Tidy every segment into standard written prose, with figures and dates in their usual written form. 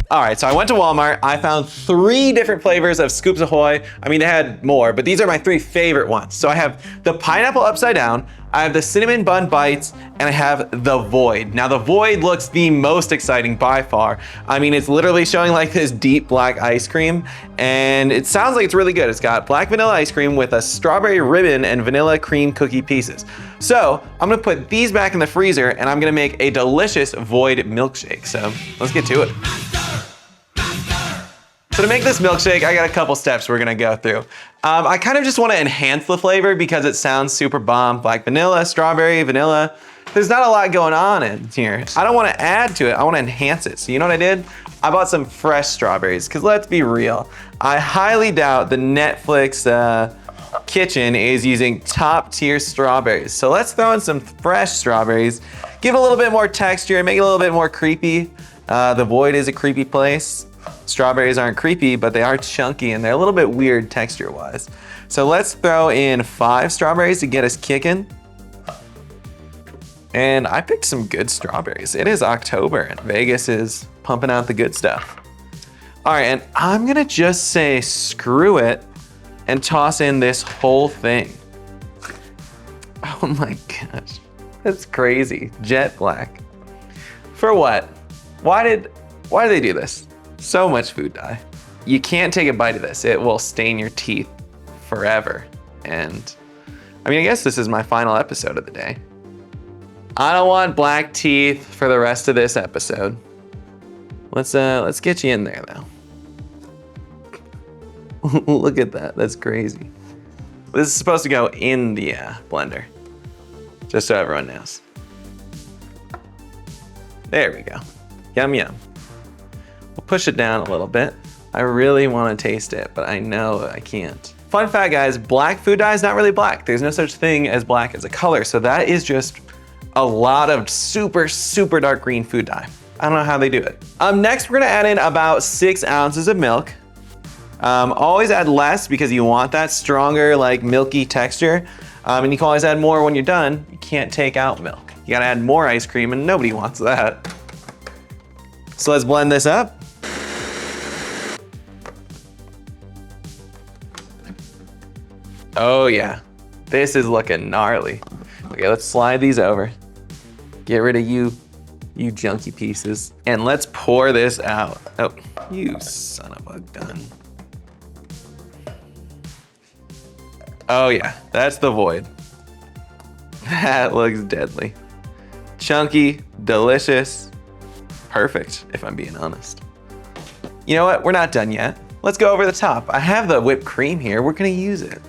All right, so I went to Walmart. I found 3 different flavors of Scoops Ahoy. I mean, they had more, but these are my 3 favorite ones. So I have the pineapple upside down, I have the cinnamon bun bites, and I have the void. Now the void looks the most exciting by far. I mean, it's literally showing like this deep black ice cream, and it sounds like it's really good. It's got black vanilla ice cream with a strawberry ribbon and vanilla cream cookie pieces. So I'm gonna put these back in the freezer, and I'm gonna make a delicious void milkshake. So let's get to it. So to make this milkshake, I got a couple steps we're gonna go through. I kind of just wanna enhance the flavor because it sounds super bomb. Black vanilla, strawberry, vanilla. There's not a lot going on in here. I don't wanna add to it, I wanna enhance it. So you know what I did? I bought some fresh strawberries, because let's be real. I highly doubt the Netflix kitchen is using top tier strawberries. So let's throw in some fresh strawberries, give it a little bit more texture, make it a little bit more creepy. The void is a creepy place. Strawberries aren't creepy, but they are chunky and they're a little bit weird texture-wise. So let's throw in 5 strawberries to get us kicking. And I picked some good strawberries. It is October and Vegas is pumping out the good stuff. All right, and I'm gonna just say screw it and toss in this whole thing. Oh my gosh, that's crazy. Jet black. For what? Why did they do this? So much food dye. You can't take a bite of this. It will stain your teeth forever. And I mean, I guess this is my final episode of the day. I don't want black teeth for the rest of this episode. Let's get you in there though. Look at that, that's crazy. This is supposed to go in the blender, just so everyone knows. There we go, yum yum. We'll push it down a little bit. I really want to taste it, but I know I can't. Fun fact, guys, black food dye is not really black. There's no such thing as black as a color, so that is just a lot of super, super dark green food dye. I don't know how they do it. Next, we're gonna add in about 6 ounces of milk. Always add less because you want that stronger, like milky texture. And you can always add more when you're done. You can't take out milk. You gotta add more ice cream, and nobody wants that. So let's blend this up. Oh yeah, this is looking gnarly. Okay, let's slide these over. Get rid of you junky pieces. And let's pour this out. Oh, you son of a gun. Oh yeah, that's the void. That looks deadly. Chunky, delicious, perfect, if I'm being honest. You know what, we're not done yet. Let's go over the top. I have the whipped cream here, we're gonna use it.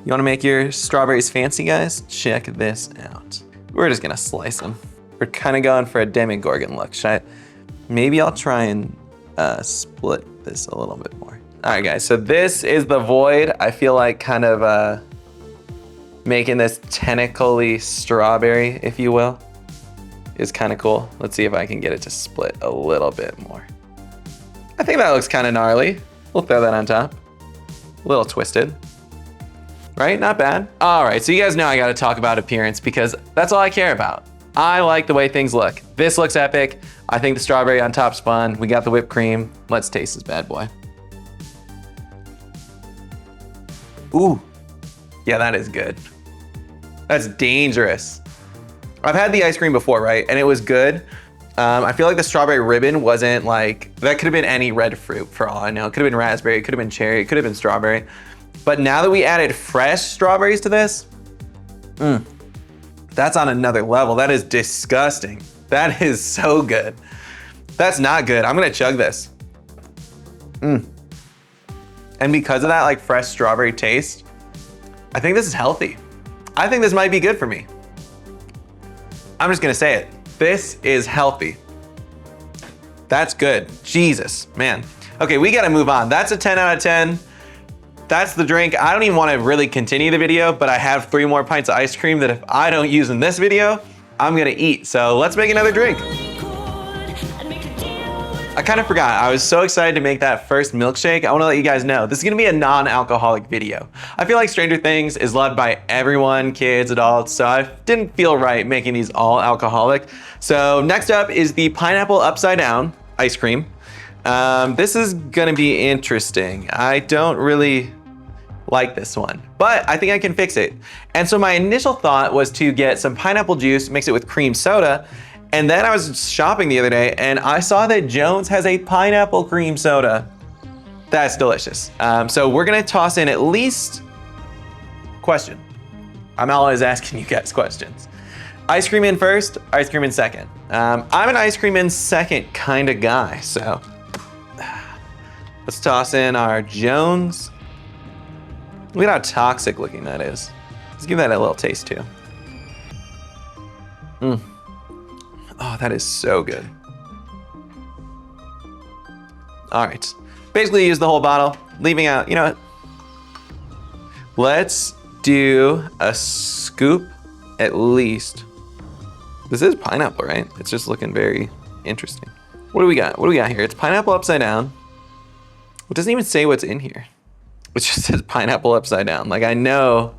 You wanna make your strawberries fancy, guys? Check this out. We're just gonna slice them. We're kinda going for a Demogorgon look. Maybe I'll try and split this a little bit more. All right, guys, so this is the void. I feel like kind of making this tentacly strawberry, if you will, is kinda cool. Let's see if I can get it to split a little bit more. I think that looks kinda gnarly. We'll throw that on top. A little twisted. Right, not bad. All right, so you guys know I gotta talk about appearance because that's all I care about. I like the way things look. This looks epic. I think the strawberry on top's fun. We got the whipped cream. Let's taste this bad boy. Ooh, yeah, that is good. That's dangerous. I've had the ice cream before, right? And it was good. I feel like the strawberry ribbon wasn't like, that could have been any red fruit for all I know. It could have been raspberry, it could have been cherry, it could have been strawberry. But now that we added fresh strawberries to this, that's on another level. That is disgusting. That is so good. That's not good. I'm gonna chug this. And because of that like fresh strawberry taste, I think this is healthy. I think this might be good for me. I'm just gonna say it. This is healthy. That's good. Jesus, man. Okay, we gotta move on. That's a 10 out of 10. That's the drink. I don't even want to really continue the video, but I have 3 more pints of ice cream that if I don't use in this video, I'm gonna eat. So let's make another drink. I kind of forgot. I was so excited to make that first milkshake. I want to let you guys know this is going to be a non-alcoholic video. I feel like Stranger Things is loved by everyone, kids, adults, so I didn't feel right making these all alcoholic. So next up is the pineapple upside down ice cream. This is going to be interesting. I don't really like this one, but I think I can fix it. And so my initial thought was to get some pineapple juice, mix it with cream soda. And then I was shopping the other day and I saw that Jones has a pineapple cream soda. That's delicious. So we're gonna toss in at least, question. I'm always asking you guys questions. Ice cream in first, ice cream in second. I'm an ice cream in second kind of guy, so let's toss in our Jones. Look at how toxic looking that is. Let's give that a little taste too. Oh, that is so good. All right, basically use the whole bottle, leaving out, you know what? Let's do a scoop at least. This is pineapple, right? It's just looking very interesting. What do we got? What do we got here? It's pineapple upside down. It doesn't even say what's in here. It just says pineapple upside down. Like I know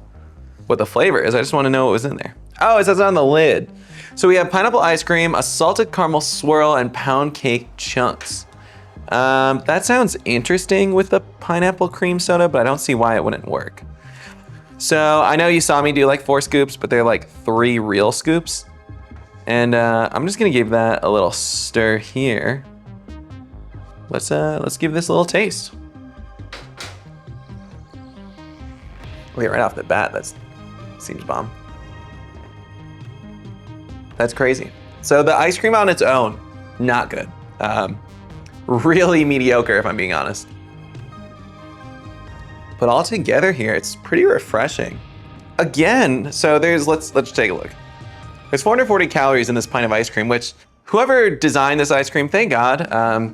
what the flavor is. I just want to know what was in there. Oh, it says on the lid. So we have pineapple ice cream, a salted caramel swirl, and pound cake chunks. That sounds interesting with the pineapple cream soda, but I don't see why it wouldn't work. So I know you saw me do like 4 scoops, but they're like 3 real scoops. And I'm just gonna give that a little stir here. Let's give this a little taste. Wait, right off the bat, that seems bomb. That's crazy. So the ice cream on its own, not good. Really mediocre if I'm being honest. But all together here, it's pretty refreshing. Again, so let's take a look. There's 440 calories in this pint of ice cream, which whoever designed this ice cream, thank God,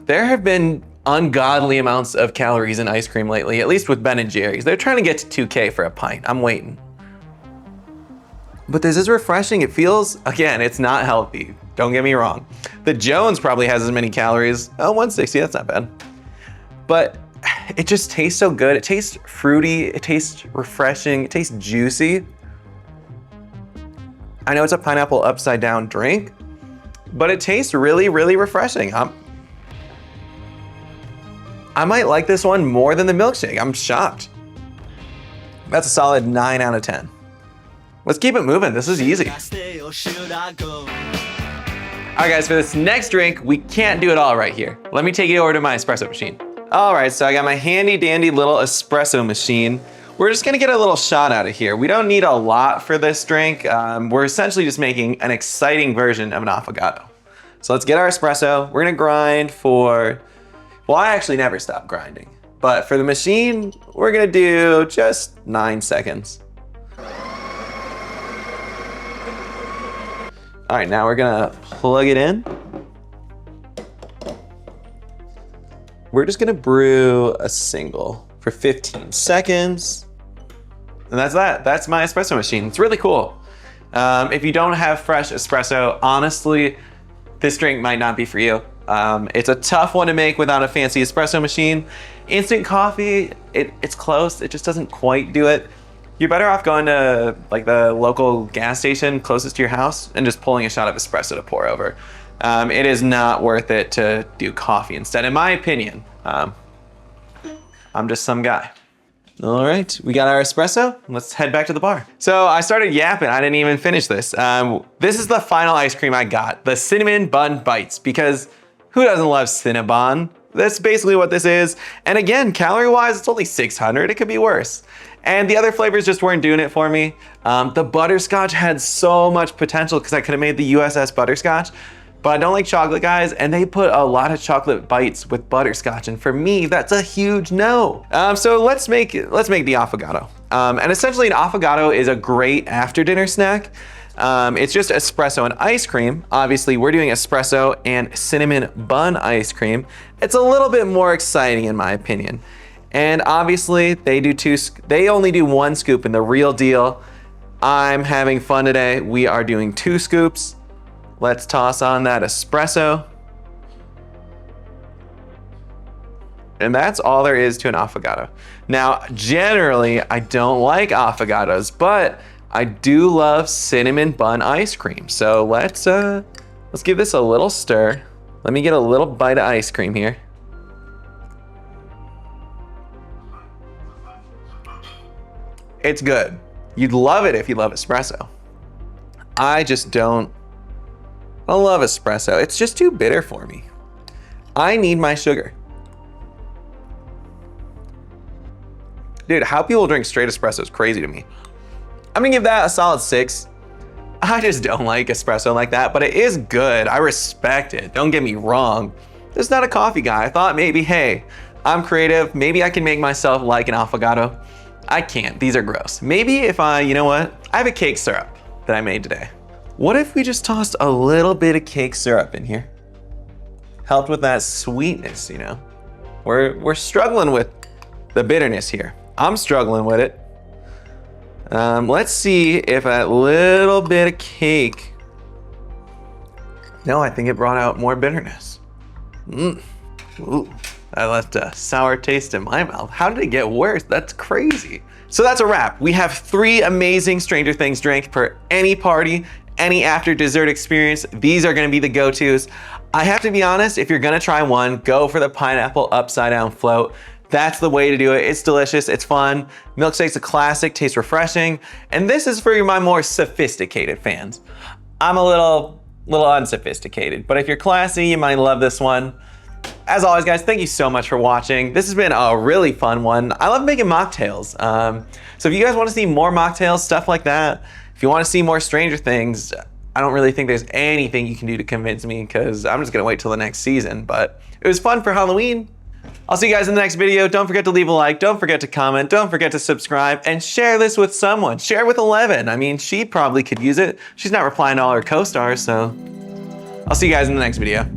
there have been ungodly amounts of calories in ice cream lately, at least with Ben & Jerry's. They're trying to get to 2K for a pint. I'm waiting. But this is refreshing. It feels, again, it's not healthy. Don't get me wrong. The Jones probably has as many calories. Oh, 160, that's not bad. But it just tastes so good. It tastes fruity, it tastes refreshing, it tastes juicy. I know it's a pineapple upside down drink, but it tastes really, really refreshing. I might like this one more than the milkshake. I'm shocked. That's a solid 9 out of 10. Let's keep it moving. This is easy. All right, guys, for this next drink, we can't do it all right here. Let me take you over to my espresso machine. All right, so I got my handy dandy little espresso machine. We're just gonna get a little shot out of here. We don't need a lot for this drink. We're essentially just making an exciting version of an affogato. So let's get our espresso. We're gonna grind for, well, I actually never stop grinding. But for the machine, we're gonna do just 9 seconds. All right, now we're gonna plug it in. We're just gonna brew a single for 15 seconds. And that's that. That's my espresso machine. It's really cool. If you don't have fresh espresso, honestly, this drink might not be for you. It's a tough one to make without a fancy espresso machine. Instant coffee, it's close. It just doesn't quite do it. You're better off going to like the local gas station closest to your house and just pulling a shot of espresso to pour over. It is not worth it to do coffee instead, in my opinion. I'm just some guy. All right, we got our espresso. Let's head back to the bar. So I started yapping, I didn't even finish this. This is the final ice cream I got, the cinnamon bun bites, because who doesn't love Cinnabon? That's basically what this is. And again, calorie-wise, it's only 600, it could be worse. And the other flavors just weren't doing it for me. The butterscotch had so much potential because I could have made the USS butterscotch, but I don't like chocolate, guys, and they put a lot of chocolate bites with butterscotch, and for me, that's a huge no. So let's make the affogato. And essentially an affogato is a great after dinner snack. It's just espresso and ice cream. Obviously, we're doing espresso and cinnamon bun ice cream. It's a little bit more exciting in my opinion. And obviously, they only do 1 scoop in the real deal. I'm having fun today. We are doing 2 scoops. Let's toss on that espresso. And that's all there is to an affogato. Now, generally, I don't like affogatos, but I do love cinnamon bun ice cream. So let's give this a little stir. Let me get a little bite of ice cream here. It's good. You'd love it if you love espresso. I just don't love espresso. It's just too bitter for me. I need my sugar. Dude, how people drink straight espresso is crazy to me. I'm gonna give that a solid 6. I just don't like espresso like that, but it is good. I respect it. Don't get me wrong. Just not a coffee guy. I thought maybe, hey, I'm creative. Maybe I can make myself like an affogato. I can't. These are gross. Maybe if you know what? I have a cake syrup that I made today. What if we just tossed a little bit of cake syrup in here? Helped with that sweetness, you know? We're struggling with the bitterness here. I'm struggling with it. Let's see if that little bit of cake. No, I think it brought out more bitterness. Ooh, that left a sour taste in my mouth. How did it get worse? That's crazy. So that's a wrap. We have 3 amazing Stranger Things drinks for any party, any after dessert experience. These are gonna be the go-tos. I have to be honest, if you're gonna try one, go for the pineapple upside down float. That's the way to do it. It's delicious, it's fun. Milkshake's a classic, tastes refreshing. And this is for my more sophisticated fans. I'm a little unsophisticated, but if you're classy, you might love this one. As always, guys, thank you so much for watching. This has been a really fun one. I love making mocktails. So if you guys wanna see more mocktails, stuff like that, if you wanna see more Stranger Things, I don't really think there's anything you can do to convince me because I'm just gonna wait till the next season, but it was fun for Halloween. I'll see you guys in the next video. Don't forget to leave a like, don't forget to comment, don't forget to subscribe, and share this with someone. Share it with 11. I mean, she probably could use it. She's not replying to all her co-stars, so I'll see you guys in the next video.